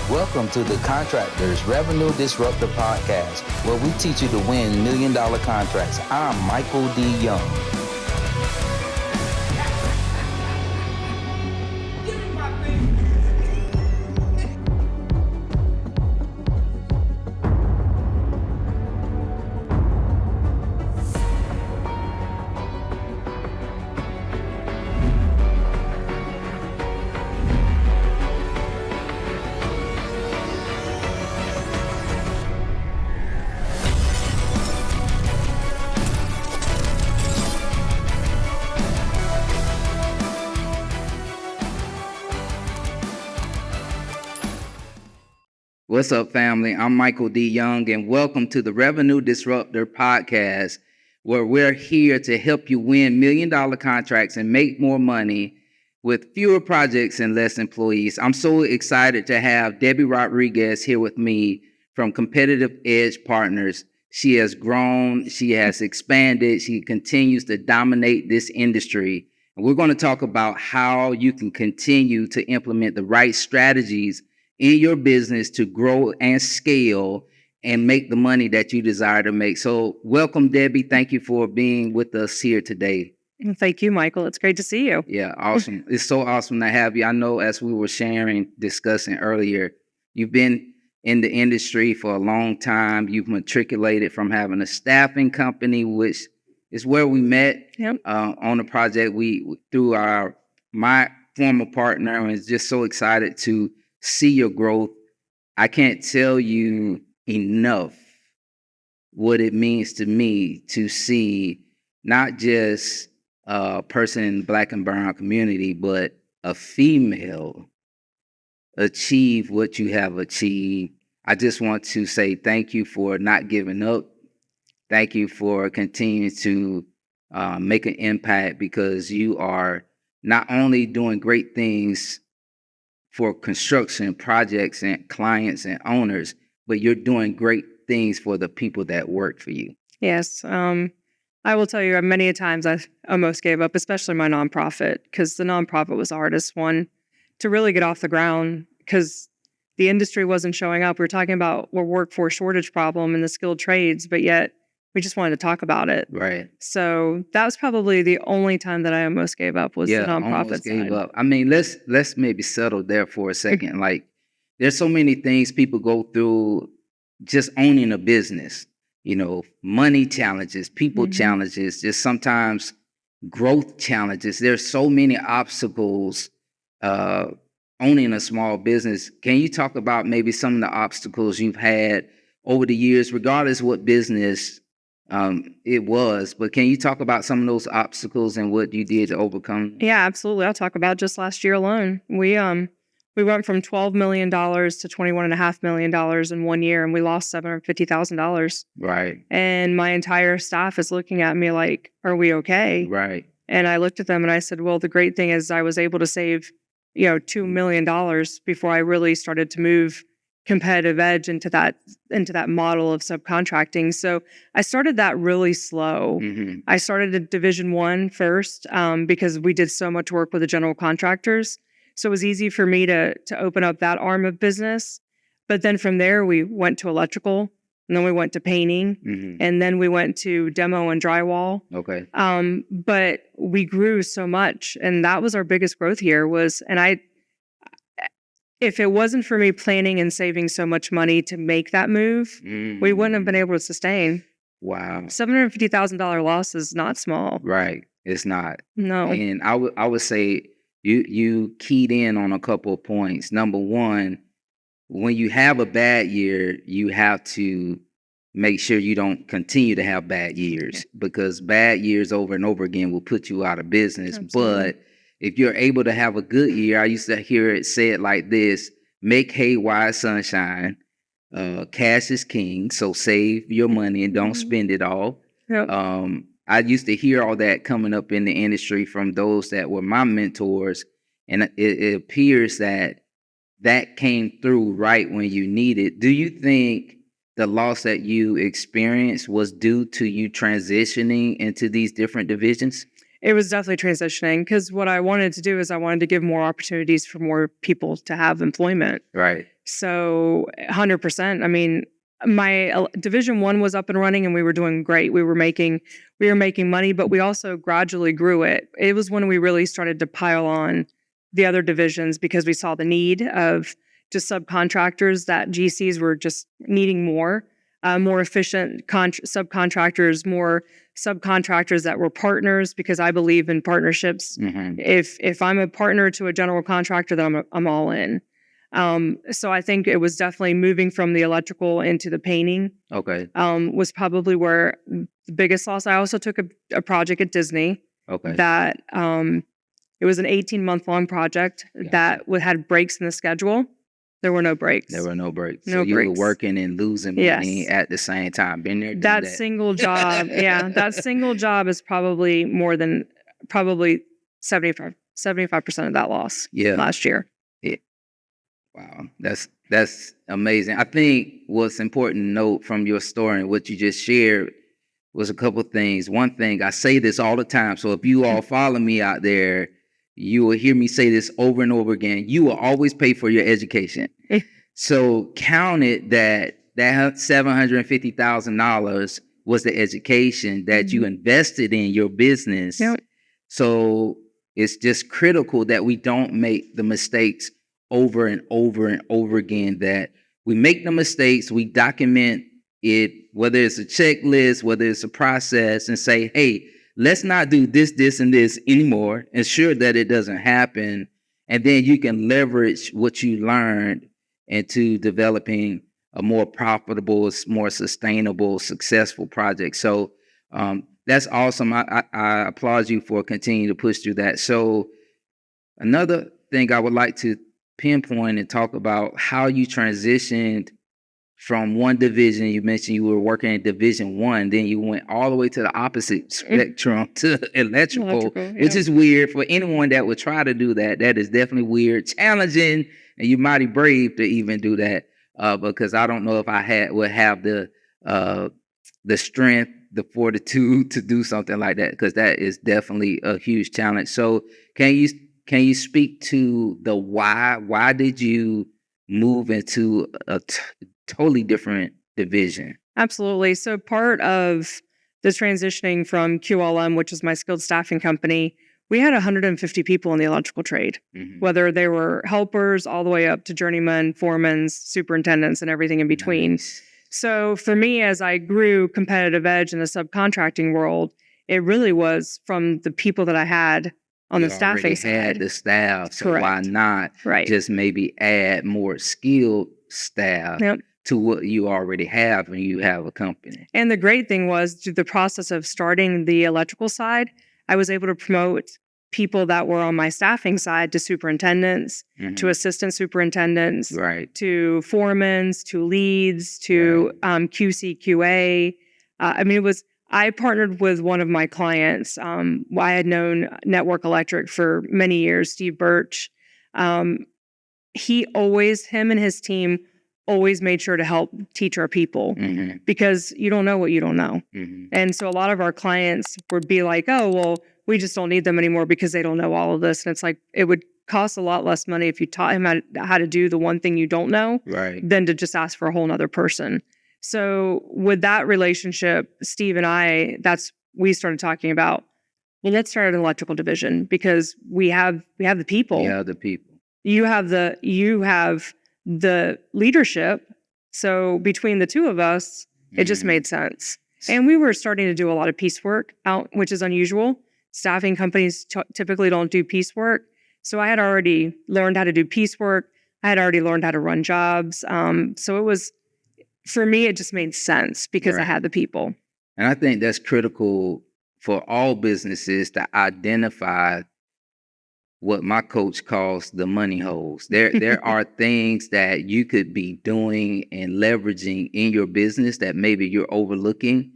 Welcome to the Contractors Revenue Disruptor Podcast, where we teach you to win $1 million contracts. I'm Michael D. Young. What's up, family? I'm Michael D. Young, and welcome to the Revenue Disruptor Podcast, where we're here to help you win $1 million contracts and make more money with fewer projects and less employees. I'm so excited to have Debbie Rodriguez here with me from Competitive Edge Partners. She has grown, she has expanded, she continues to dominate this industry. And we're going to talk about how you can continue to implement the right strategies in your business to grow and scale and make the money that you desire to make. So welcome, Debbie. Thank you for being with us here today. Thank you, Michael. It's great to see you. Yeah, awesome. It's so awesome to have you. I know as we were discussing earlier, you've been in the industry for a long time. You've matriculated from having a staffing company, which is where we met on a project through my former partner, and is just so excited to see your growth. I can't tell you enough what it means to me to see not just a person in the Black and brown community, but a female achieve what you have achieved. I just want to say thank you for not giving up. Thank you for continuing to make an impact, because you are not only doing great things for construction projects and clients and owners, but you're doing great things for the people that work for you. Yes. I will tell you, many a times I almost gave up, especially my nonprofit, because the nonprofit was the hardest one to really get off the ground, because the industry wasn't showing up. We were talking about a workforce shortage problem in the skilled trades, but yet we just wanted to talk about it. Right. So that was probably the only time that I almost gave up was the nonprofit side. Up. I mean, let's maybe settle there for a second. Like, there's so many things people go through just owning a business. You know, money challenges, people challenges, just sometimes growth challenges. There's so many obstacles owning a small business. Can you talk about maybe some of the obstacles you've had over the years, regardless what business it was, but can you talk about some of those obstacles and what you did to overcome? Yeah, absolutely. I'll talk about just last year alone. We went from $12 million to $21.5 million in 1 year, and we lost $750,000. Right. And my entire staff is looking at me like, "Are we okay?" Right. And I looked at them and I said, "Well, the great thing is I was able to save, $2 million before I really started to move Competitive Edge into that model of subcontracting." So I started that really slow. I started at Division 1 first because we did so much work with the general contractors. So it was easy for me to open up that arm of business. But then from there, we went to electrical, and then we went to painting, and then we went to demo and drywall. Okay. But we grew so much, and that was our biggest growth year if it wasn't for me planning and saving so much money to make that move, we wouldn't have been able to sustain. Wow. $750,000 loss is not small. Right. It's not. No. And I would say you keyed in on a couple of points. Number one, when you have a bad year, you have to make sure you don't continue to have bad years, because bad years over and over again will put you out of business. Absolutely. But if you're able to have a good year, I used to hear it said like this: make hay while sunshine. Cash is king, so save your money and don't spend it all. Yep. I used to hear all that coming up in the industry from those that were my mentors, and it appears that came through right when you need it. Do you think the loss that you experienced was due to you transitioning into these different divisions? It was definitely transitioning, because what I wanted to do is I wanted to give more opportunities for more people to have employment. Right. So 100%. I mean, my division one was up and running and we were doing great. We were making money, but we also gradually grew it. It was when we really started to pile on the other divisions because we saw the need of just subcontractors, that GCs were just needing more efficient subcontractors, more subcontractors that were partners, because I believe in partnerships. Mm-hmm. If I'm a partner to a general contractor, then I'm all in. So I think it was definitely moving from the electrical into the painting. Okay. Was probably where the biggest loss. I also took a project at Disney. Okay. That it was an 18-month long project that had breaks in the schedule. There were no breaks. There were no breaks. No so you breaks. were working and losing money at the same time. Been there, that single job. Yeah, that single job is probably more than 75% of that loss. Last year. Yeah. Wow, that's amazing. I think what's important to note from your story and what you just shared was a couple of things. One thing, I say this all the time, so if you all follow me out there, you will hear me say this over and over again. You will always pay for your education. So count it that $750,000 was the education that you invested in your business. Yep. So it's just critical that we don't make the mistakes over and over and over again, that we make the mistakes, we document it, whether it's a checklist, whether it's a process, and say, hey, let's not do this, this, and this anymore. Ensure that it doesn't happen. And then you can leverage what you learned into developing a more profitable, more sustainable, successful project. So that's awesome. I applaud you for continuing to push through that. So another thing I would like to pinpoint and talk about how you transitioned from one division. You mentioned you were working in division one, then you went all the way to the opposite spectrum to electrical, which is weird for anyone that would try to do that. That is definitely weird, challenging, and you're mighty brave to even do that. Because I don't know if I would have the strength, the fortitude to do something like that, because that is definitely a huge challenge. So can you speak to the why? Why did you move into a totally different division? Absolutely. So part of the transitioning from QLM, which is my skilled staffing company, we had 150 people in the electrical trade, whether they were helpers all the way up to journeymen, foremans, superintendents, and everything in between. Nice. So for me, as I grew competitive edge in the subcontracting world, it really was from the people that I had on the staffing side. Had the staff, so Correct. Why not just maybe add more skilled staff to what you already have when you have a company? And the great thing was, through the process of starting the electrical side, I was able to promote people that were on my staffing side to superintendents, to assistant superintendents, to foremans, to leads, to QC, QA. I mean, I partnered with one of my clients. I had known Network Electric for many years, Steve Birch. Him and his team always made sure to help teach our people, because you don't know what you don't know. And so a lot of our clients would be like, oh, well, we just don't need them anymore because they don't know all of this. And it's like, it would cost a lot less money if you taught him how to do the one thing you don't know than to just ask for a whole nother person. So with that relationship, Steve and I, we started talking about, well, let's start an electrical division, because we have the people. Yeah, the people. You have the leadership. So between the two of us, it just made sense. And we were starting to do a lot of piecework out, which is unusual. Staffing companies typically don't do piecework. So I had already learned how to do piecework. I had already learned how to run jobs. So it was, for me, it just made sense because I had the people. And I think that's critical for all businesses to identify what my coach calls the money holes. There are things that you could be doing and leveraging in your business that maybe you're overlooking,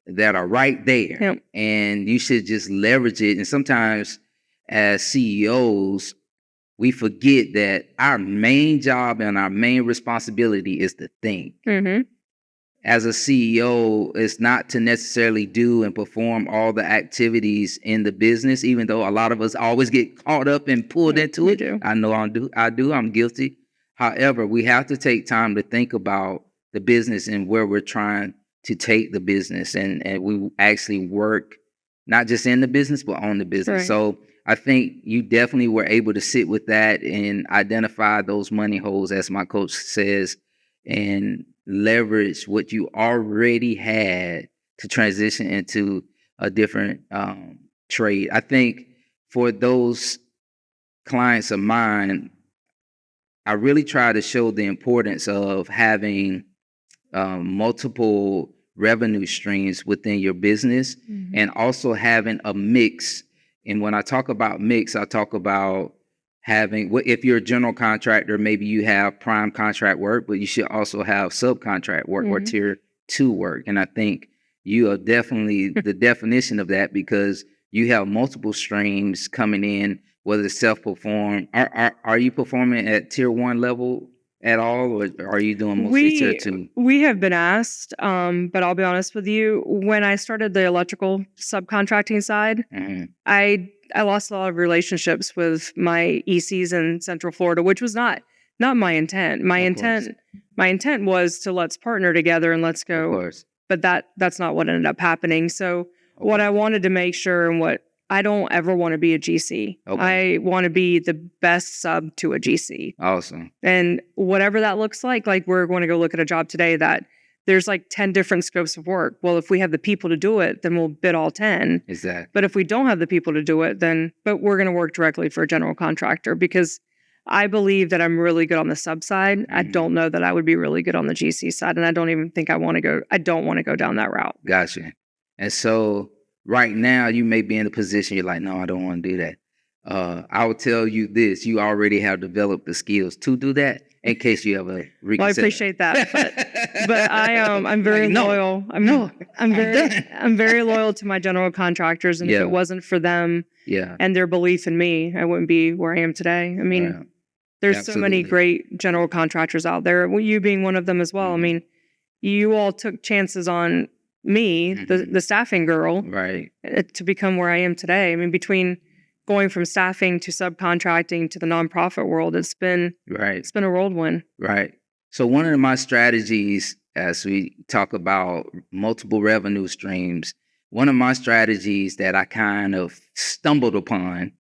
that are right there. And you should just leverage it. And sometimes as CEOs, we forget that our main job and our main responsibility is to think. As a CEO, it's not to necessarily do and perform all the activities in the business, even though a lot of us always get caught up and pulled into it. I know I do. I'm guilty. However, we have to take time to think about the business and where we're trying to take the business, and we actually work not just in the business but on the business. Right. So I think you definitely were able to sit with that and identify those money holes, as my coach says, and leverage what you already had to transition into a different trade. I think for those clients of mine, I really try to show the importance of having multiple revenue streams within your business, and also having a mix. And when I talk about mix, I talk about having, if you're a general contractor, maybe you have prime contract work, but you should also have subcontract work or tier 2 work. And I think you are definitely the definition of that, because you have multiple streams coming in, whether it's self-perform. Are you performing at tier 1 level at all, or are you doing mostly tier 2? We have been asked, but I'll be honest with you. When I started the electrical subcontracting side, I lost a lot of relationships with my ECs in Central Florida, which was not my intent. My intent was to let's partner together and let's go. Of course. But that's not what ended up happening. So what I wanted to make sure, and what I don't ever want to be a GC. I want to be the best sub to a GC. Awesome. And whatever that looks like we're going to go look at a job today that there's like 10 different scopes of work. Well, if we have the people to do it, then we'll bid all 10. Exactly. But if we don't have the people to do it, but we're going to work directly for a general contractor, because I believe that I'm really good on the sub side. I don't know that I would be really good on the GC side. And I don't even think I don't want to go down that route. Gotcha. And so right now you may be in a position you're like, no, I don't want to do that. I will tell you this: you already have developed the skills to do that, in case you ever reconsider. Well, I appreciate that, but I'm very loyal. I'm very loyal to my general contractors, and if it wasn't for them and their belief in me, I wouldn't be where I am today. I mean, there's so many great general contractors out there. Well, you being one of them as well. I mean, you all took chances on me, the staffing girl, right, to become where I am today. I mean, between going from staffing to subcontracting to the nonprofit world, it's been a whirlwind. Right. So one of my strategies, as we talk about multiple revenue streams, one of my strategies that I kind of stumbled upon,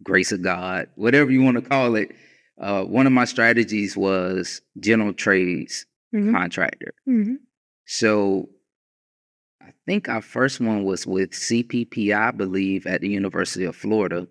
grace of God, whatever you want to call it, one of my strategies was general trades contractor. So I think our first one was with CPP, I believe, at the University of Florida.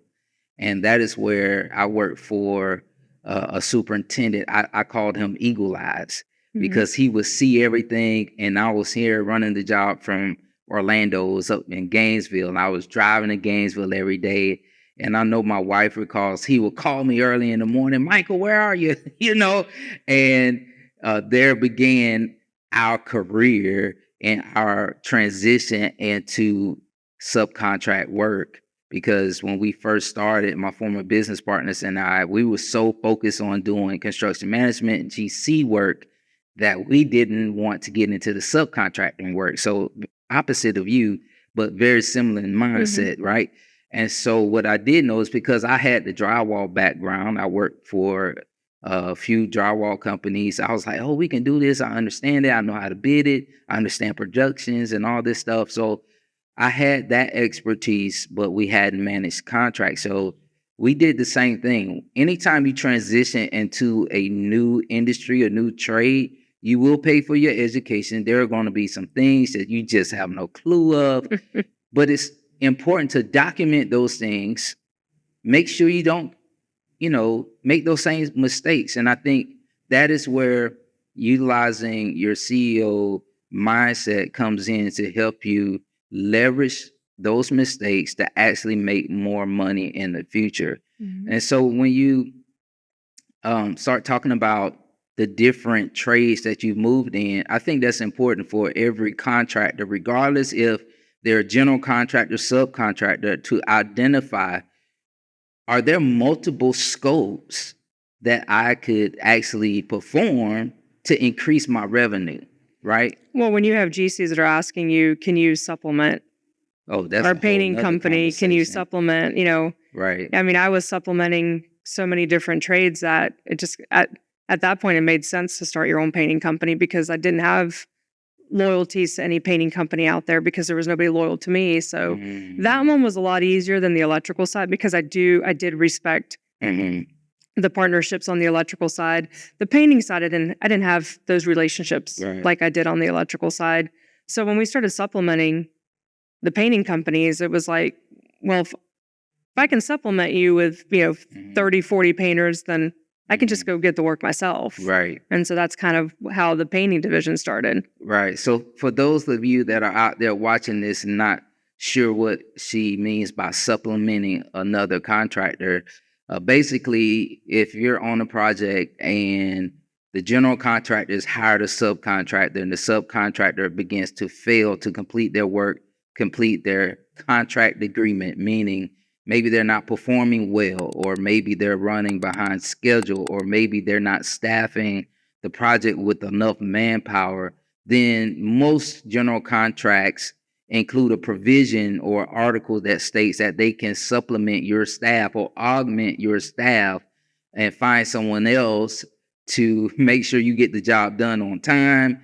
And that is where I worked for a superintendent. I called him Eagle Eyes, because he would see everything. And I was here running the job from Orlando. It was up in Gainesville. And I was driving to Gainesville every day. And I know my wife recalls he would call me early in the morning, Michael, where are you? And there began our career and our transition into subcontract work. Because when we first started, my former business partners and I, we were so focused on doing construction management and GC work that we didn't want to get into the subcontracting work. So opposite of you, but very similar in mindset, right? And so what I did know is, because I had the drywall background, I worked for a few drywall companies. I was like, oh, we can do this. I understand it. I know how to bid it. I understand productions and all this stuff. So I had that expertise, but we hadn't managed contracts. So we did the same thing. Anytime you transition into a new industry, a new trade, you will pay for your education. There are going to be some things that you just have no clue of, but it's important to document those things. Make sure you don't, make those same mistakes. And I think that is where utilizing your CEO mindset comes in to help you leverage those mistakes to actually make more money in the future. And so when you start talking about the different trades that you've moved in, I think that's important for every contractor, regardless if they're a general contractor, subcontractor, to identify, are there multiple scopes that I could actually perform to increase my revenue, right? Well, when you have GCs that are asking you, can you supplement? Oh, that's our painting company, can you supplement? Right. I mean, I was supplementing so many different trades that at that point, it made sense to start your own painting company because I didn't have loyalties to any painting company out there because there was nobody loyal to me. So that Mm. one was a lot easier than the electrical side because I did respect Mhm. the partnerships on the electrical side. The painting side, I didn't have those relationships Right. like I did on the electrical side. So when we started supplementing the painting companies, it was like, well, if I can supplement you with, Mhm. 30, 40 painters, then I can just Mhm. go get the work myself. Right. And so that's kind of how the painting division started. Right. So for those of you that are out there watching this and not sure what she means by supplementing another contractor, basically, if you're on a project and the general contractor has hired a subcontractor and the subcontractor begins to fail to complete their work, complete their contract agreement, meaning maybe they're not performing well, or maybe they're running behind schedule, or maybe they're not staffing the project with enough manpower, then most general contracts include a provision or article that states that they can supplement your staff or augment your staff and find someone else to make sure you get the job done on time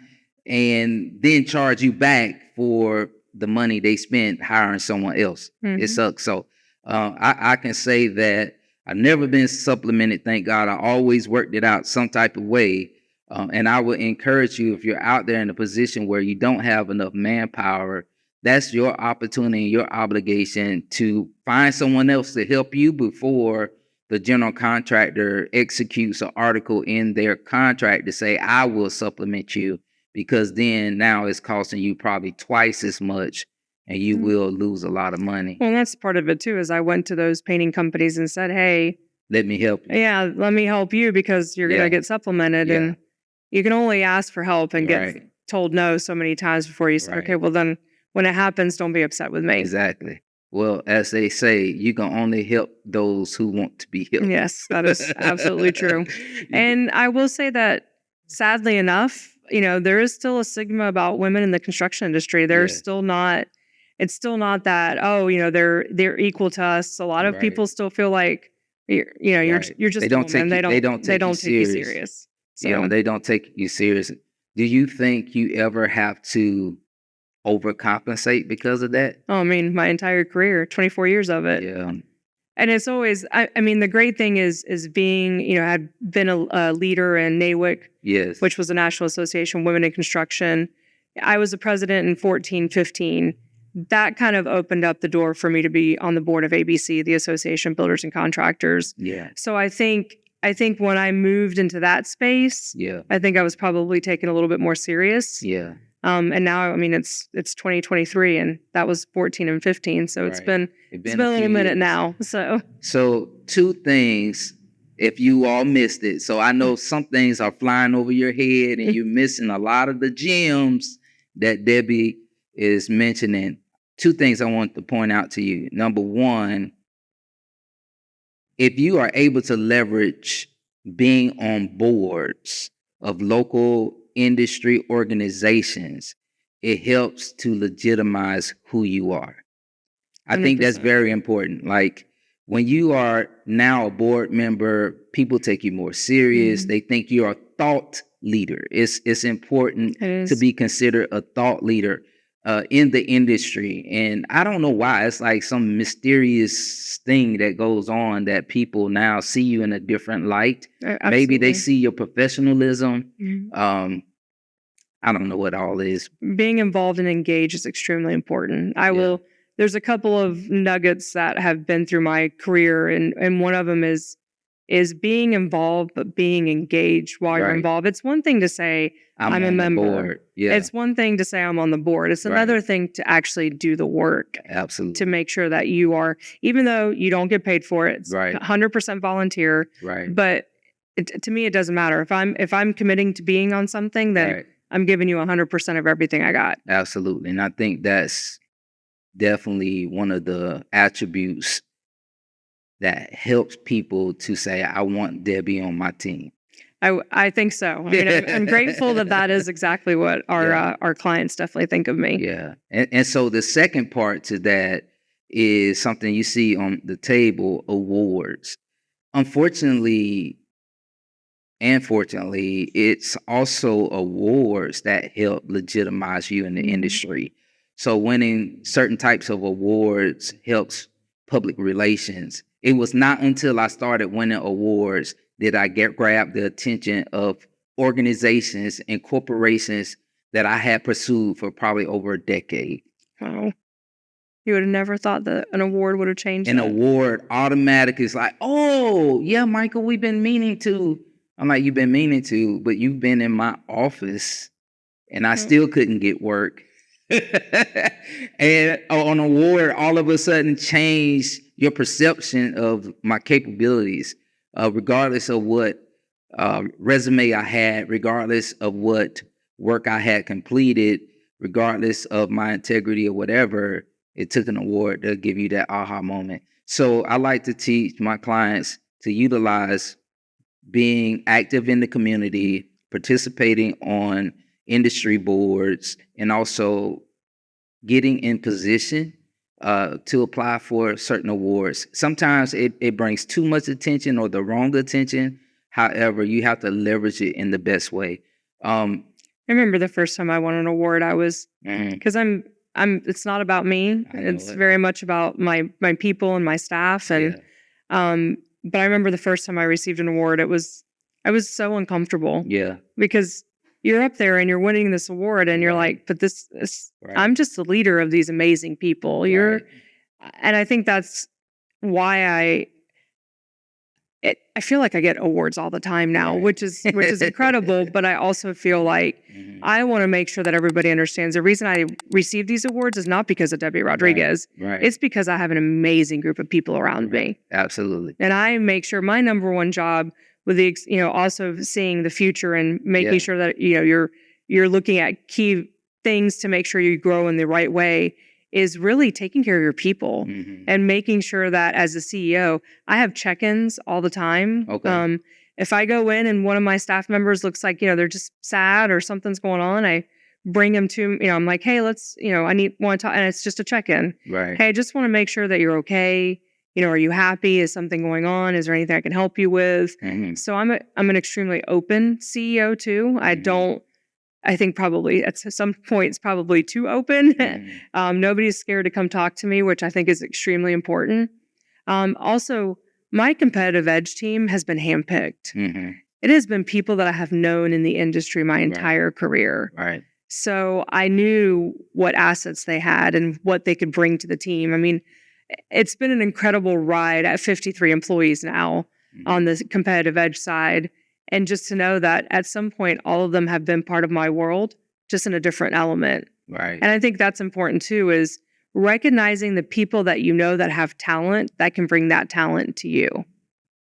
and then charge you back for the money they spent hiring someone else. It Mhm. sucks. So I can say that I've never been supplemented. Thank God. I always worked it out some type of way. And I would encourage you, if you're out there in a position where you don't have enough manpower, that's your opportunity, your obligation to find someone else to help you before the general contractor executes an article in their contract to say, I will supplement you, because then now it's costing you probably twice as much and you Mm. will lose a lot of money. Well, that's part of it too, is I went to those painting companies and said, hey, Let me help you. yeah, let me help you because you're going Yeah. to get supplemented. Yeah. And you can only ask for help and get Right. told no so many times before you say, okay, Right. well, then when it happens, don't be upset with me. Exactly. Well, as they say, you can only help those who want to be helped. Yes, that is absolutely true. And I will say that sadly enough, there is still a stigma about women in the construction industry. There's Yeah. still not, it's still not that, oh, they're equal to us. A lot of Right. people still feel like Right. you're just They a don't woman. take you. They don't They take you don't take you serious. serious. Yeah, So they don't take you serious. Do you think you ever have to overcompensate because of that? oh, I mean, my entire career, 24 years of it. Yeah. And it's always, I mean, the great thing is being, had been a leader in NAWIC, Yes. which was the National Association of Women in Construction. I was a president in 14, 15. That kind of opened up the door for me to be on the board of ABC, the Association of Builders and Contractors. Yeah. So I think when I moved into that space, Yeah. I think I was probably taken a little bit more serious. Yeah. And now, I mean, it's 2023, and that was 14 and 15. So it's Right. been It's it's been been a a little few minute years. now. So So, two things, if you all missed it. So, I know some things are flying over your head and you're missing a lot of the gems that Debbie is mentioning. Two things I want to point out to you. Number one, if you are able to leverage being on boards of local industry organizations, it helps to legitimize who you are. I think that's 100%. very important. Like, when you are now a board member, people take you more serious. Mhm. They think you're a thought leader. It's important It to is. be considered a thought leader in the industry. And I don't know why. It's like some mysterious thing that goes on that people now see you in a different light. Maybe they Absolutely. see your professionalism. Mhm. I don't know what all is. Being involved and engaged is extremely important. Yeah. There's a couple of nuggets that have been through my career, and one of them is being involved, but being engaged while you're Right. involved. It's one thing to say, I'm I'm a on the member. board. Yeah. It's one thing to say I'm on the board. It's Right. another thing to actually do the work to Absolutely. make sure that you are, even though you don't get paid for it, it's Right. 100% volunteer. Right. But to me, it doesn't matter. If I'm committing to being on something, then Right. I'm giving you 100% of everything I got. Absolutely. And I think that's definitely one of the attributes that helps people to say, I want Debbie on my team. I think so. I mean, I'm grateful that is exactly what Yeah. our clients definitely think of me. Yeah. And so the second part to that is something you see on the table, awards. Unfortunately, And fortunately, it's also awards that help legitimize you in the industry. So winning certain types of awards helps public relations. It was not until I started winning awards that I grab the attention of organizations and corporations that I had pursued for probably over a decade. Wow. You would have never thought that an award would have changed An that. award automatically is like, oh, yeah, Michael, we've been meaning to. I'm like, you've been meaning to, but you've been in my office and I still couldn't get work. And an award all of a sudden changed your perception of my capabilities, regardless of what resume I had, regardless of what work I had completed, regardless of my integrity or whatever. It took an award to give you that aha moment. So I like to teach my clients to utilize being active in the community, participating on industry boards, and also getting in position to apply for certain awards. Sometimes it brings too much attention or the wrong attention. However, you have to leverage it in the best way. I remember the first time I won an award, I was, because I'm it's not about me. It's very much about my people and my staff. And but I remember the first time I received an award, I was so uncomfortable. Yeah. Because you're up there and you're winning this award and you're like, but this I'm just the leader of these amazing people. And I think that's why I feel like I get awards all the time now, which is incredible. But I also feel like I want to make sure that everybody understands the reason I receive these awards is not because of Debbie Rodriguez. Right. It's because I have an amazing group of people around me. Absolutely. And I make sure my number one job with the, also seeing the future and making sure that, you're looking at key things to make sure you grow in the right way is really taking care of your people and making sure that as a CEO, I have check-ins all the time. Okay. If I go in and one of my staff members looks like, they're just sad or something's going on, I bring them to, I'm like, hey, let's, want to talk. And it's just a check-in. Right. Hey, I just want to make sure that you're okay. Are you happy? Is something going on? Is there anything I can help you with? So I'm an extremely open CEO too. I think probably at some points probably too open. Nobody's scared to come talk to me, which I think is extremely important. Also, my competitive edge team has been handpicked. It has been people that I have known in the industry my entire career. Right. So I knew what assets they had and what they could bring to the team. I mean, it's been an incredible ride at 53 employees now on the competitive edge side. And just to know that at some point, all of them have been part of my world, just in a different element. Right. And I think that's important too, is recognizing the people that that have talent that can bring that talent to you.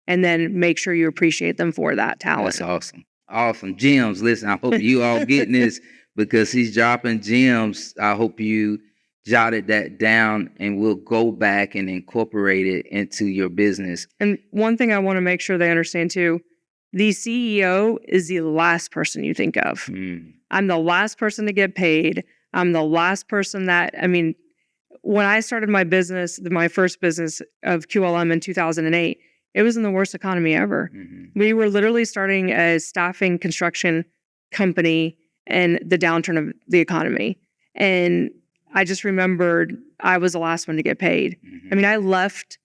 And then make sure you appreciate them for that talent. That's awesome. Awesome. Gems. Listen, I hope you all getting this because he's dropping gems. I hope you jotted that down and we'll go back and incorporate it into your business. And one thing I want to make sure they understand too, the CEO is the last person you think of. I'm the last person to get paid. I'm the last person when I started my business, my first business of QLM in 2008, it was in the worst economy ever. We were literally starting a staffing construction company in the downturn of the economy. And I just remembered I was the last one to get paid. I left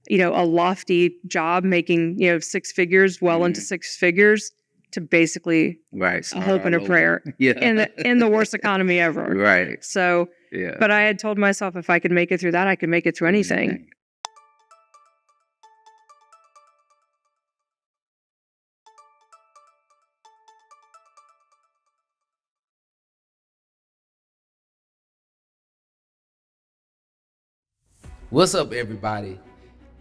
a lofty job making, six figures, well into six figures to basically a hope and a prayer in the worst economy ever. Right. So, but I had told myself if I could make it through that, I could make it through anything. What's up, everybody?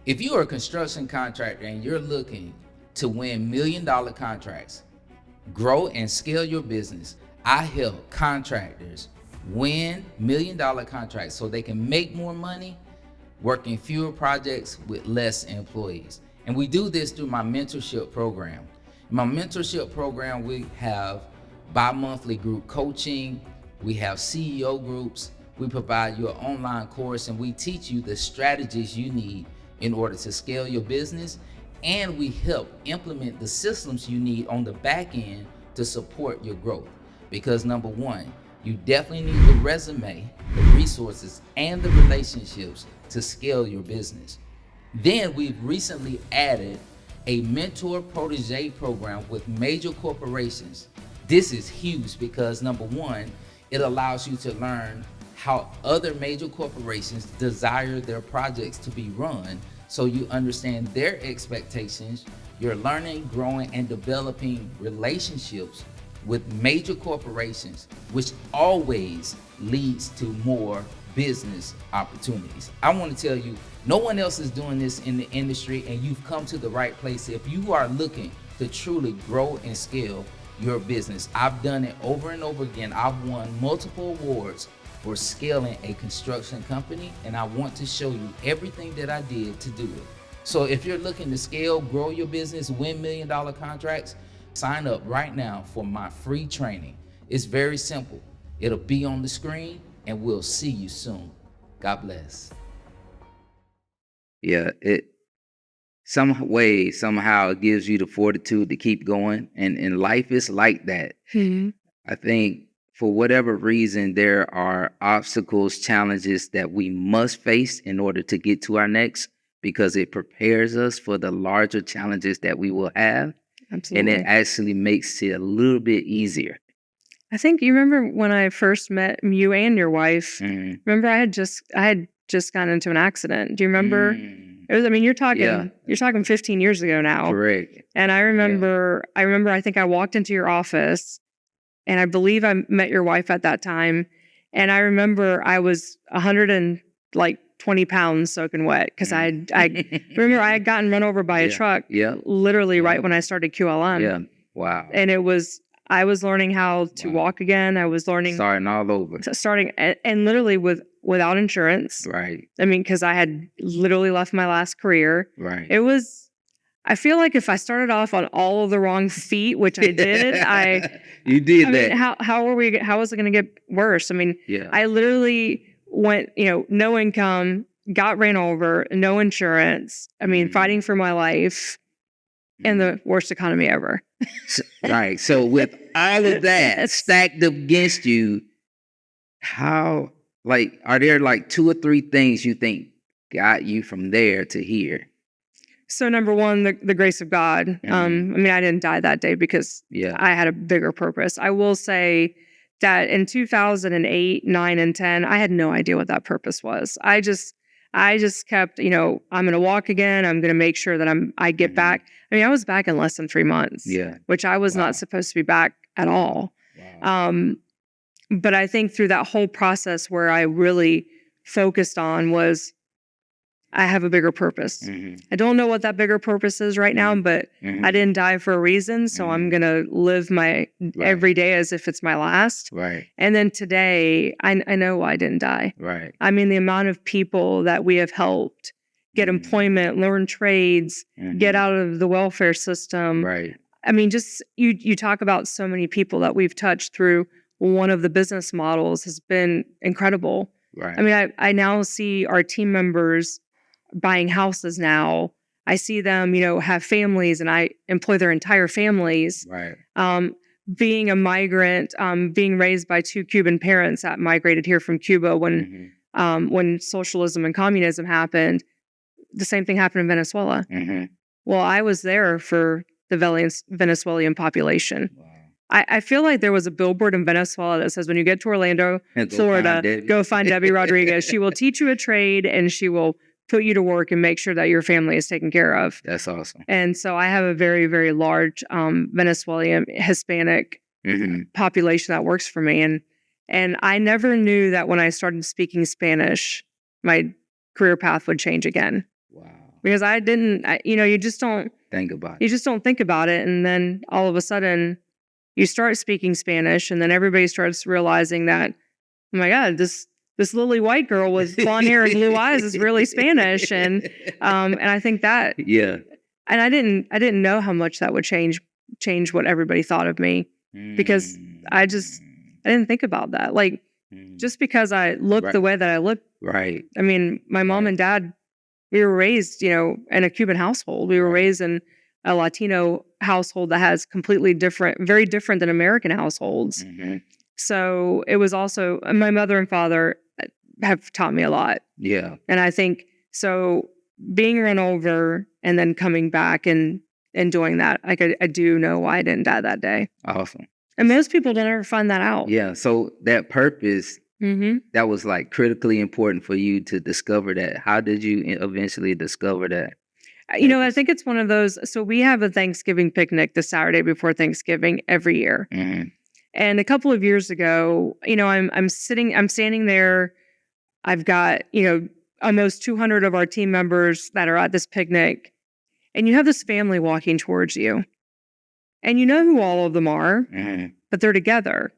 If you are a construction contractor and you're looking to win $1 million contracts, grow and scale your business, I help contractors win $1 million contracts so they can make more money working fewer projects with less employees. And we do this through my mentorship program. In my mentorship program, we have bi-monthly group coaching, we have CEO groups, we provide you an online course, and we teach you the strategies you need in order to scale your business and we help implement the systems you need on the back end to support your growth. Because number one, you definitely need the resume, the resources, and the relationships to scale your business. Then we've recently added a mentor protege program with major corporations. This is huge because number one, it allows you to learn how other major corporations desire their projects to be run, so you understand their expectations. You're learning, growing, and developing relationships with major corporations, which always leads to more business opportunities. I want to tell you, no one else is doing this in the industry, and you've come to the right place if you are looking to truly grow and scale your business. I've done it over and over again. I've won multiple awards for scaling a construction company, and I want to show you everything that I did to do it. So if you're looking to scale, grow your business, win $1 million contracts, sign up right now for my free training. It's very simple. It'll be on the screen, and we'll see you soon. God bless. Yeah, somehow it gives you the fortitude to keep going, and life is like that. I think for whatever reason, there are obstacles, challenges that we must face in order to get to our next, because it prepares us for the larger challenges that we will have. Absolutely. And it actually makes it a little bit easier. I think you remember when I first met you and your wife. Remember, I had just gotten into an accident. Do you remember? It was. I mean, you're talking 15 years ago now. Correct. And I remember. I think I walked into your office, and I believe I met your wife at that time. And I remember I was 120 pounds soaking wet because I remember I had gotten run over by a truck. Literally right when I started QLM. Yeah. Wow. And I was learning how to walk again. I was learning. Starting all over. And literally without insurance. Right. I mean, because I had literally left my last career. Right. It was. I feel like if I started off on all of the wrong feet, which I did, you did I that. mean, how was it going to get worse? I mean, I literally went, no income, got ran over, no insurance. I mean, fighting for my life, and the worst economy ever. Right. So with all of that stacked up against you, are there 2 or 3 things you think got you from there to here? So number one, the grace of God. I mean, I didn't die that day because I had a bigger purpose. I will say that in 2008, 9, and 10, I had no idea what that purpose was. I just kept, I'm going to walk again. I'm going to make sure that I get back. I mean, I was back in less than 3 months, which I was not supposed to be back at all. Wow. But I think through that whole process, where I really focused on was, I have a bigger purpose. I don't know what that bigger purpose is right now, but I didn't die for a reason. So I'm going to live my every day as if it's my last. Right. And then today, I know why I didn't die. Right. I mean, the amount of people that we have helped get employment, learn trades, get out of the welfare system. Right. I mean, just you talk about so many people that we've touched through one of the business models has been incredible. Right. I mean, I now see our team members buying houses now. I see them, have families, and I employ their entire families. Right. Being a migrant, being raised by 2 Cuban parents that migrated here from Cuba when socialism and communism happened. The same thing happened in Venezuela. Well, I was there for the Venezuelan population. Wow. I feel like there was a billboard in Venezuela that says, when you get to Orlando, Florida, go find Debbie Rodriguez. She will teach you a trade, and she will put you to work and make sure that your family is taken care of. That's awesome. And so I have a very, very large Venezuelan Hispanic population that works for me. And I never knew that when I started speaking Spanish, my career path would change again. Wow. Because you just don't think about it. You just don't think about it. And then all of a sudden you start speaking Spanish, and then everybody starts realizing that, oh my God, this lily white girl with blonde hair and blue eyes is really Spanish. And I think that, and I didn't know how much that would change what everybody thought of me, because I didn't think about that. Like, just because I look the way that I look. Right. I mean, my mom and dad We were raised, in a Cuban household. We were Right. raised in a Latino household that has completely different, very different than American households. Mhm. So it was also my mother and father have taught me a lot. Yeah. And I think so being run over and then coming back and doing that, like I do know why I didn't die that day. Awesome. And most people don't ever find that out. Yeah. So that purpose, Mm-hmm. that was like critically important for you to discover that. How did you eventually discover that? I think it's one of those. So we have a Thanksgiving picnic the Saturday before Thanksgiving every year. Mhm. And a couple of years ago, I'm standing there. I've got, almost 200 of our team members that are at this picnic. And you have this family walking towards you. And you know who all of them are, Mhm. but they're together.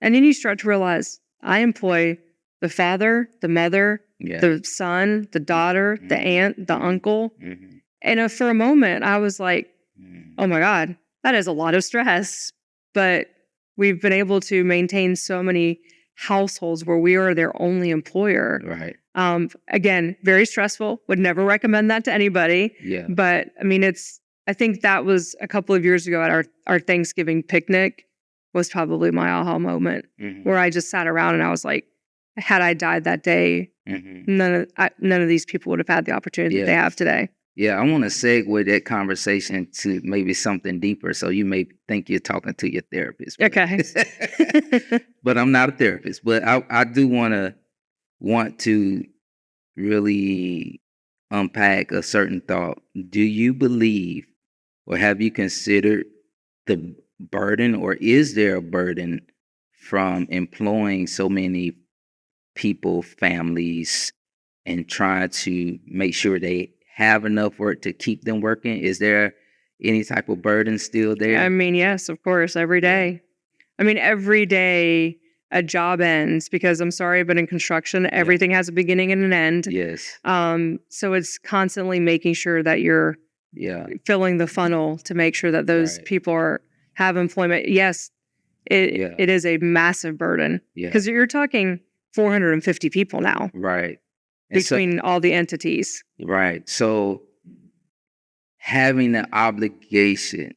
And then you start to realize I employ the father, the mother, Yeah. the son, the daughter, the Mhm. aunt, the Mhm. uncle. Mhm. And for a moment, I was like, Mhm. oh my God, that is a lot of stress. But we've been able to maintain so many households where we are their only employer. Right. Again, very stressful. Would never recommend that to anybody. Yeah. But I mean, I think that was a couple of years ago at our Thanksgiving picnic was probably my aha moment Mhm. where I just sat around and I was like, had I died that day, Mhm. none of these people would have had the opportunity that they Yeah. have today. Yeah, I want to segue that conversation to maybe something deeper. So you may think you're talking to your therapist. But, Okay. but I'm not a therapist. But I do want to really unpack a certain thought. Do you believe or have you considered the burden, or is there a burden from employing so many people, families, and trying to make sure they have enough work to keep them working? Is there any type of burden still there? I mean, yes, of course, every Yeah. day. I mean, every day a job ends because I'm sorry, but in construction, everything has a beginning and an end. Yes. So it's constantly making sure that you're Yeah. filling the funnel to make sure that those Right. people have employment. Yes, Yeah. it is a massive burden Yeah. because you're talking 450 people now Right. And so, between all the entities. right. So having the obligation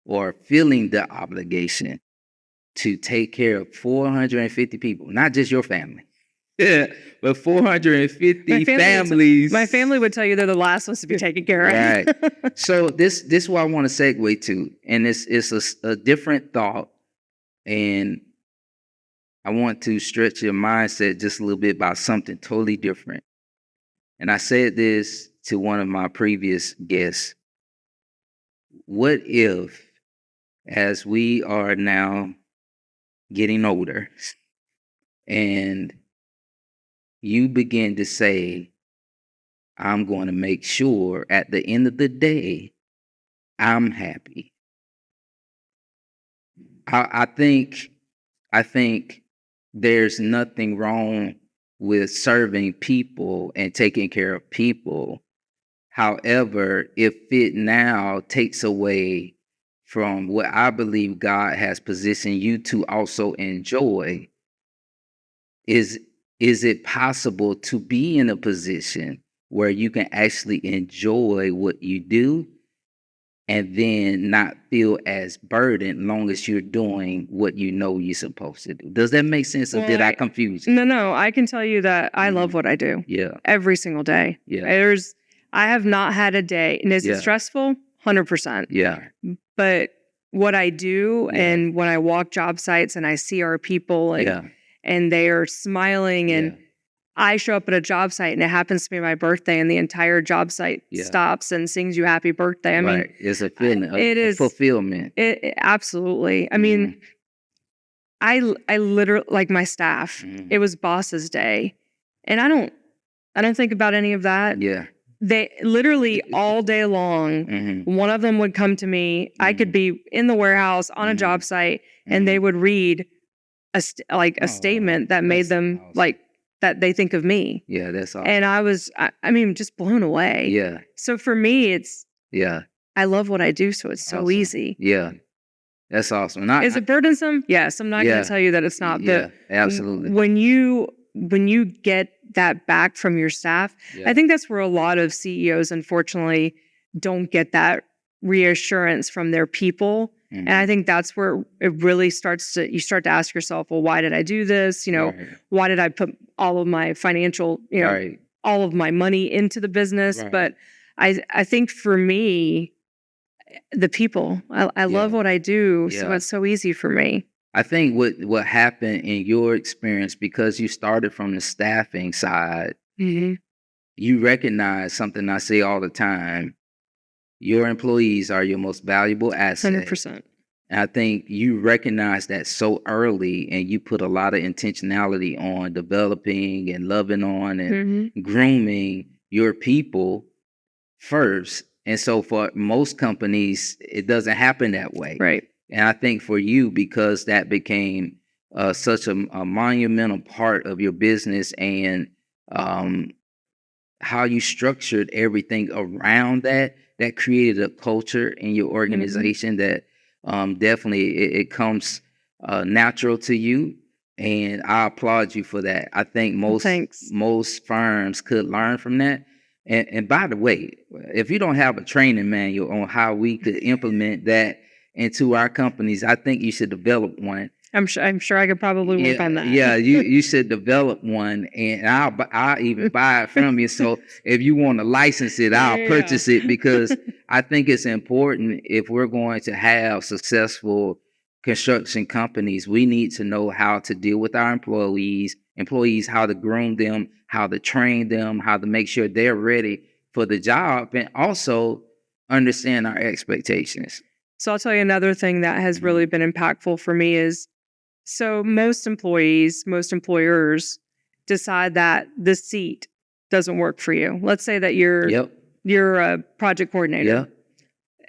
or feeling the obligation to take care of 450 people, not just your family. Yeah, but 450 families. My family would tell you they're the last ones to be taken care of. Right. So this is what I want to segue to, and it's a different thought, and I want to stretch your mindset just a little bit about something totally different. And I said this to one of my previous guests. What if, as we are now getting older, and you begin to say, I'm going to make sure at the end of the day, I'm happy. I think there's nothing wrong with serving people and taking care of people. However, if it now takes away from what I believe God has positioned you to also enjoy, is it possible to be in a position where you can actually enjoy what you do and then not feel as burdened long as you're doing what you know you're supposed to do? Does that make sense, or Well, did I confuse you? No, I can tell you that I love what I do Yeah, every single day. yeah, I have not had a day, and is it Yeah. stressful? 100%. yeah, But what I do, Yeah. and when I walk job sites and I see our people yeah, and they are smiling, and yeah, I show up at a job site and it happens to be my birthday and the entire job site Yeah. stops and sings you happy birthday. I mean, right. It's a feeling, it a is- fulfillment. it absolutely. I mean, I literally, like my staff, Mhm. it was boss's day. And I don't think about any of that. Yeah. They literally all day long, Mhm. one of them would come to me. I could Mhm. be in the warehouse on a Mhm. job site, and they would read a Oh, statement that made that's them awesome. like that they think of me. Yeah, that's awesome. And I mean, just blown away. Yeah, So for me, yeah, I love what I do, so it's so awesome. easy. Yeah, that's awesome. And Is it burdensome? Yes. I'm not going Yeah. to tell you that it's not. Yeah, But absolutely. when you when you get that back from your staff, Yeah. I think that's where a lot of CEOs, unfortunately, don't get that reassurance from their people. And I think that's where it really starts to, you start to ask yourself, well, why did I do this? Right. Why did I put all of my financial, Right. all of my money into the business? Right. But I think for me, the people, I love Yeah. what I do. So Yeah. it's so easy for me. I think what happened in your experience, because you started from the staffing side, Mm-hmm. you recognize something I say all the time. Your employees are your most valuable asset. 100%. And I think you recognize that so early, and you put a lot of intentionality on developing and loving on and grooming your people first. And so for most companies, it doesn't happen that way. Right. And I think for you, because that became such a monumental part of your business, and how you structured everything around that, that created a culture in your organization that definitely it comes natural to you. And I applaud you for that. I think Thanks. most firms could learn from that. And by the way, if you don't have a training manual on how we could implement that into our companies, I think you should develop one. I'm sure I could probably work on that. Yeah, you should develop one, and I'll even buy it from you. So if you want to license it, I'll purchase it, because I think it's important. If we're going to have successful construction companies, we need to know how to deal with our employees, how to groom them, how to train them, how to make sure they're ready for the job, and also understand our expectations. So I'll tell you another thing that has really been impactful for me is, so most employees, most employers decide that the seat doesn't work for you. Let's say that you're a project coordinator. Yeah,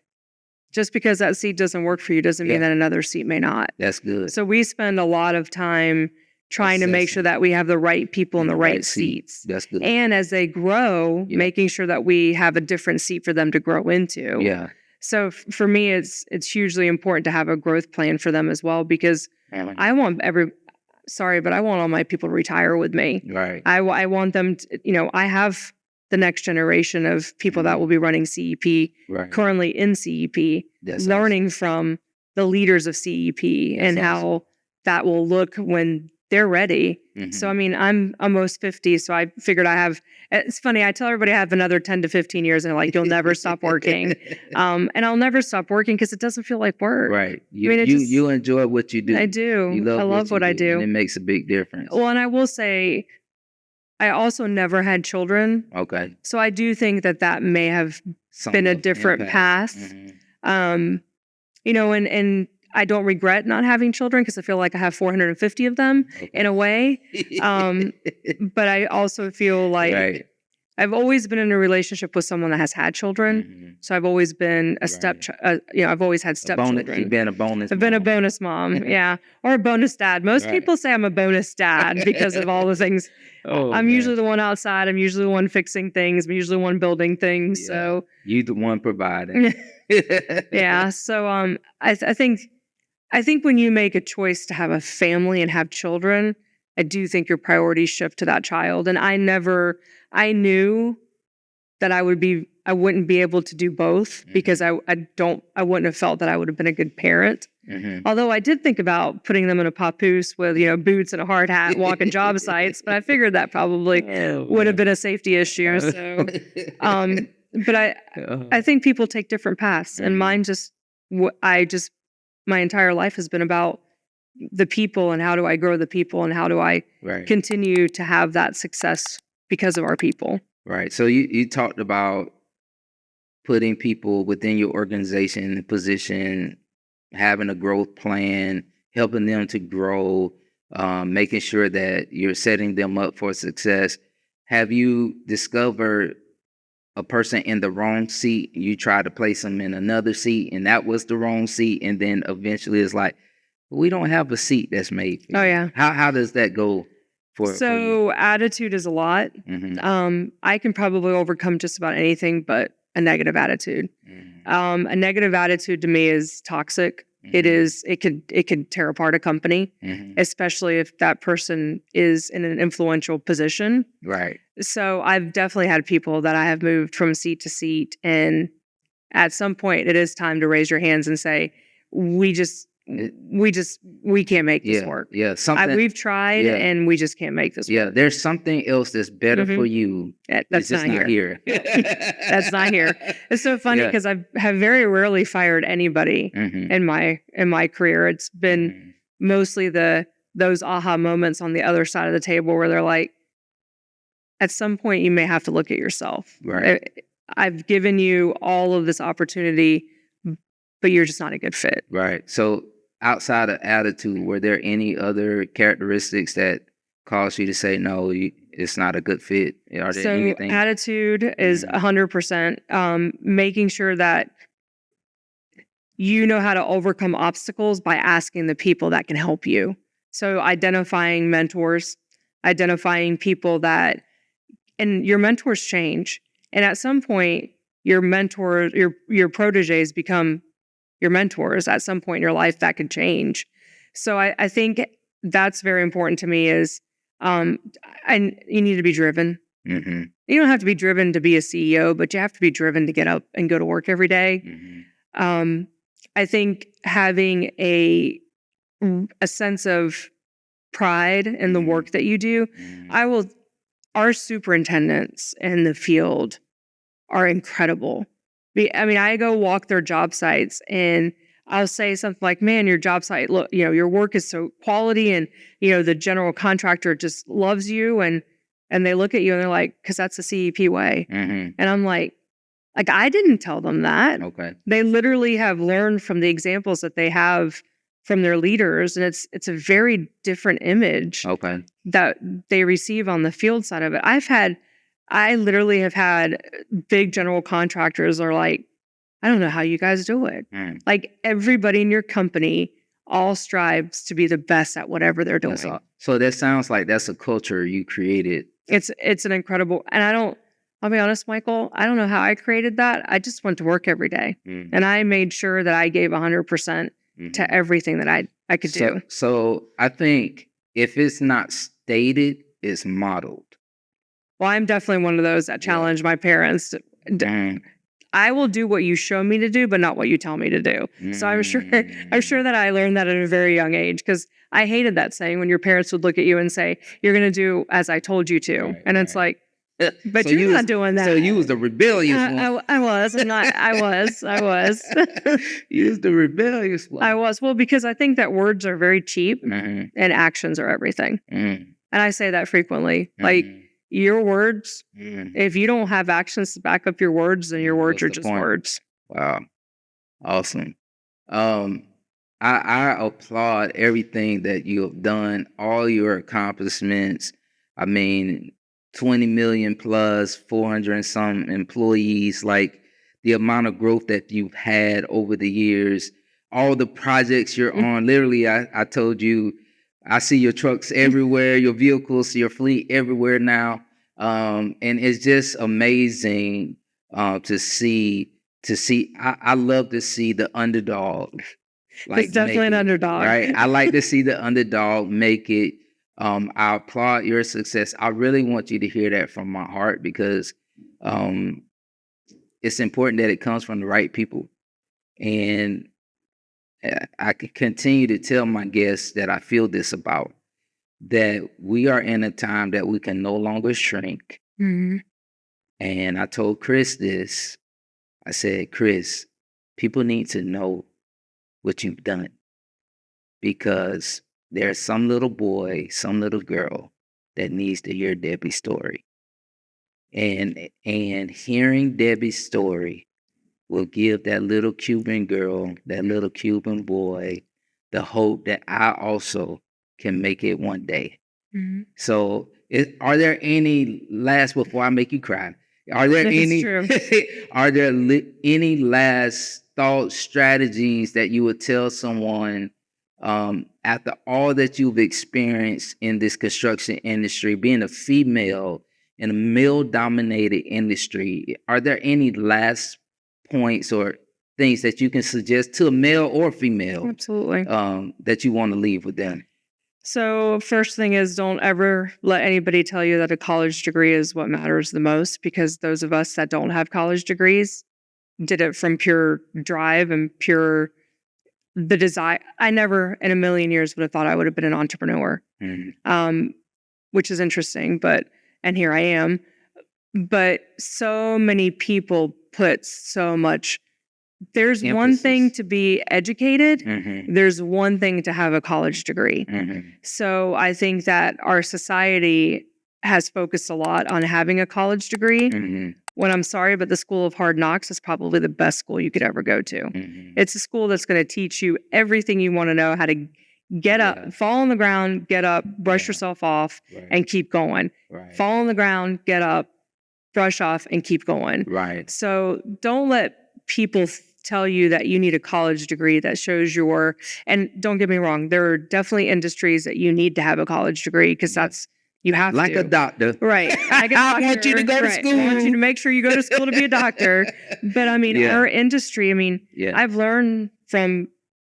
Just because that seat doesn't work for you doesn't mean that another seat may not. that's good. So we spend a lot of time trying to make sure that we have the right people in the right seats. That's good. And as they grow, making sure that we have a different seat for them to grow into. Yeah. So for me, it's hugely important to have a growth plan for them as well, because I want I want all my people to retire with me. Right. I want them to, I have the next generation of people that will be running CEP, currently in CEP, learning from the leaders of CEP and how that will look when they're ready. So, I mean, I'm almost 50, so I figured it's funny, I tell everybody I have another 10 to 15 years, and they're like, you'll never stop working. And I'll never stop working because it doesn't feel like work. Right. You enjoy what you do. I do. I love what I do. And it makes a big difference. Well, and I will say, I also never had children. Okay. So I do think that may have been a different path. And I don't regret not having children, because I feel like I have 450 of them in a way. But I also feel like I've always been in a relationship with someone that has had children. So I've always been I've always had stepchildren. You've been a bonus I've been a bonus mom, or a bonus dad. Most people say I'm a bonus dad because of all the things. I'm usually the one outside. I'm usually the one fixing things. I'm usually the one building things. Yeah. So you the one providing. Yeah. So I think when you make a choice to have a family and have children, I do think your priorities shift to that child. And I knew that I wouldn't be able to do both, because I wouldn't have felt that I would have been a good parent. Although I did think about putting them in a papoose with, boots and a hard hat, walking job sites, but I figured that probably would have been a safety issue. So, but I think people take different paths, and mine my entire life has been about the people, and how do I grow the people, and how do I continue to have that success because of our people. Right. So you talked about putting people within your organization in a position, having a growth plan, helping them to grow, making sure that you're setting them up for success. Have you discovered a person in the wrong seat? You try to place them in another seat, and that was the wrong seat, and then eventually it's like, we don't have a seat that's made for you. Oh yeah. How does that go for you? Attitude is a lot. I can probably overcome just about anything but a negative attitude. A negative attitude to me is toxic. it could tear apart a company, especially if that person is in an influential position. Right. So I've definitely had people that I have moved from seat to seat, and at some point it is time to raise your hands and say, we can't make this work. Yeah. Something. We've tried, and we just can't make this work. Yeah. There's something else that's better for you. That's just not here. That's not here. It's so funny because I have very rarely fired anybody in my career. It's been mostly those aha moments on the other side of the table where they're like, at some point you may have to look at yourself. Right. I've given you all of this opportunity, but you're just not a good fit. Right. So outside of attitude, were there any other characteristics that caused you to say, no, it's not a good fit? Are there anything? Attitude is 100%. Making sure that you know how to overcome obstacles by asking the people that can help you. So identifying mentors, identifying people and your mentors change. And at some point, your proteges become your mentors. At some point in your life, that could change. So I think that's very important to me is, and you need to be driven. You don't have to be driven to be a CEO, but you have to be driven to get up and go to work every day. I think having a sense of pride in the work that you do. Our superintendents in the field are incredible. I go walk their job sites and I'll say something like, man, your job site, look, your work is so quality, and, the general contractor just loves you. And they look at you and they're like, cause that's the CEP way. And I'm like, I didn't tell them that. Okay. They literally have learned from the examples that they have from their leaders, and it's a very different image that they receive on the field side of it. I literally have had big general contractors are like, I don't know how you guys do it. Like everybody in your company all strives to be the best at whatever they're doing. So that sounds like that's a culture you created. It's an incredible, and I'll be honest, Michael, I don't know how I created that. I just went to work every day and I made sure that I gave 100% to everything that I could do. So I think if it's not stated, it's modeled. Well, I'm definitely one of those that challenge my parents. I will do what you show me to do, but not what you tell me to do. So I'm sure that I learned that at a very young age, because I hated that saying when your parents would look at you and say, you're going to do as I told you to. It's like, but so you're not doing that. So you was the rebellious one. I was. I was. You was the rebellious one. I was. Well, because I think that words are very cheap and actions are everything. And I say that frequently. Like your words, if you don't have actions to back up your words, then your words are just words. Wow. Awesome. I applaud everything that you have done, all your accomplishments. 20 million plus, 400 and some employees, like the amount of growth that you've had over the years, all the projects you're on. Literally, I told you, I see your trucks everywhere, your vehicles, your fleet everywhere now. And it's just amazing to see. I love to see the underdog. It's definitely an underdog. Right? I like to see the underdog make it. I applaud your success. I really want you to hear that from my heart, because it's important that it comes from the right people. And I can continue to tell my guests that I feel this about, that we are in a time that we can no longer shrink. And I told Chris this. I said, Chris, people need to know what you've done, because there's some little boy, some little girl that needs to hear Debbie's story. And hearing Debbie's story will give that little Cuban girl, that little Cuban boy, the hope that I also can make it one day. So are there any before I make you cry, are there any last thoughts, strategies that you would tell someone after all that you've experienced in this construction industry, being a female in a male-dominated industry? Are there any last points or things that you can suggest to a male or female Absolutely. that you want to leave with them? So, first thing is, don't ever let anybody tell you that a college degree is what matters the most, because those of us that don't have college degrees did it from pure drive and pure the desire. I never in a million years would have thought I would have been an entrepreneur, which is interesting, and here I am. But so many people put so much. There's one thing to be educated. There's one thing to have a college degree. So I think that our society has focused a lot on having a college degree. When I'm sorry, but the School of Hard Knocks is probably the best school you could ever go to. It's a school that's going to teach you everything you want to know, how to get up, fall on the ground, get up, brush yourself off, and keep going. Fall on the ground, get up, brush off, and keep going. So don't let people tell you that you need a college degree that shows and don't get me wrong, there are definitely industries that you need to have a college degree, because you have like to. a doctor. Right. Like a doctor. I want you to go to school. I want you to make sure you go to school to be a doctor. But I mean, our industry, I've learned from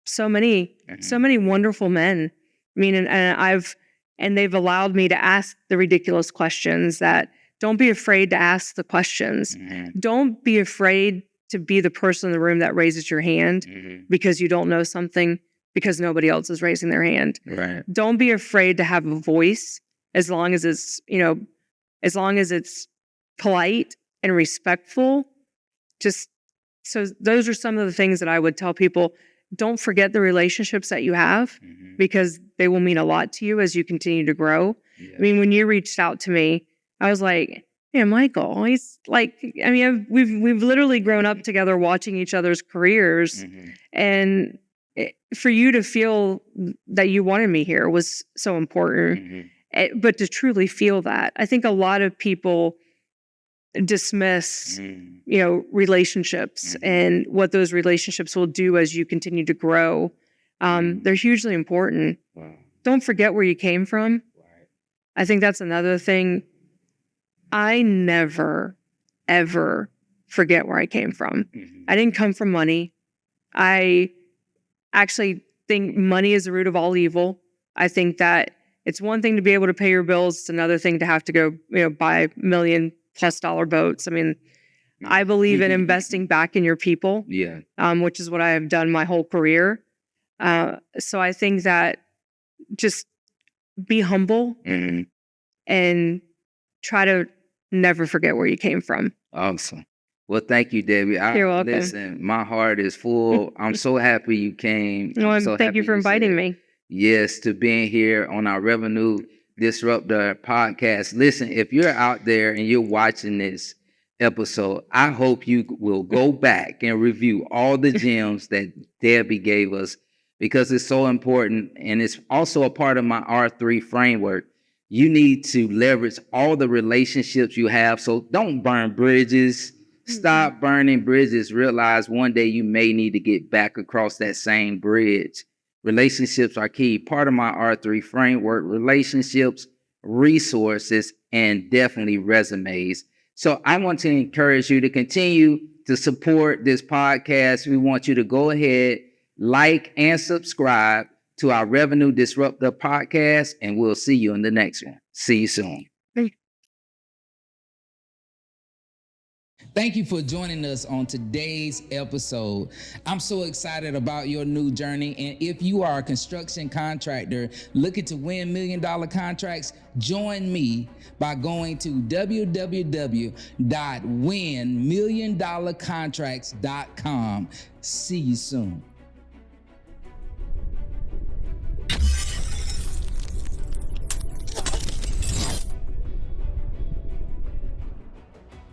so many wonderful men. I mean, and they've allowed me to ask the ridiculous questions. That don't be afraid to ask the questions. Don't be afraid to be the person in the room that raises your hand because you don't know something, because nobody else is raising their hand. Don't be afraid to have a voice, as long as it's, polite and respectful. So those are some of the things that I would tell people. Don't forget the relationships that you have, because they will mean a lot to you as you continue to grow. I mean, when you reached out to me, I was like, yeah, Michael, he's like, we've literally grown up together watching each other's careers. And for you to feel that you wanted me here was so important. But to truly feel that, I think a lot of people dismiss, relationships and what those relationships will do as you continue to grow. They're hugely important. Don't forget where you came from. I think that's another thing. I never, ever forget where I came from. I didn't come from money. I actually think money is the root of all evil. I think that it's one thing to be able to pay your bills. It's another thing to have to go, buy $1 million+ boats. I mean, I believe in investing back in your people, which is what I have done my whole career. So I think that just be humble and try to never forget where you came from. Awesome. Well, thank you, Debbie. You're welcome. Listen, my heart is full. I'm so happy you came. Thank you for inviting me. Yes, to being here on our Revenue Disruptor Podcast. Listen, if you're out there and you're watching this episode, I hope you will go back and review all the gems that Debbie gave us, because it's so important. And it's also a part of my R3 framework. You need to leverage all the relationships you have. So don't burn bridges. Stop burning bridges. Realize one day you may need to get back across that same bridge. Relationships are key. Part of my R3 framework: relationships, resources, and definitely resumes. So I want to encourage you to continue to support this podcast. We want you to go ahead, like, and subscribe to our Revenue Disruptor Podcast, and we'll see you in the next one. See you soon. Thank you for joining us on today's episode. I'm so excited about your new journey. And if you are a construction contractor looking to win $1 million contracts, join me by going to www.winmilliondollarcontracts.com. See you soon.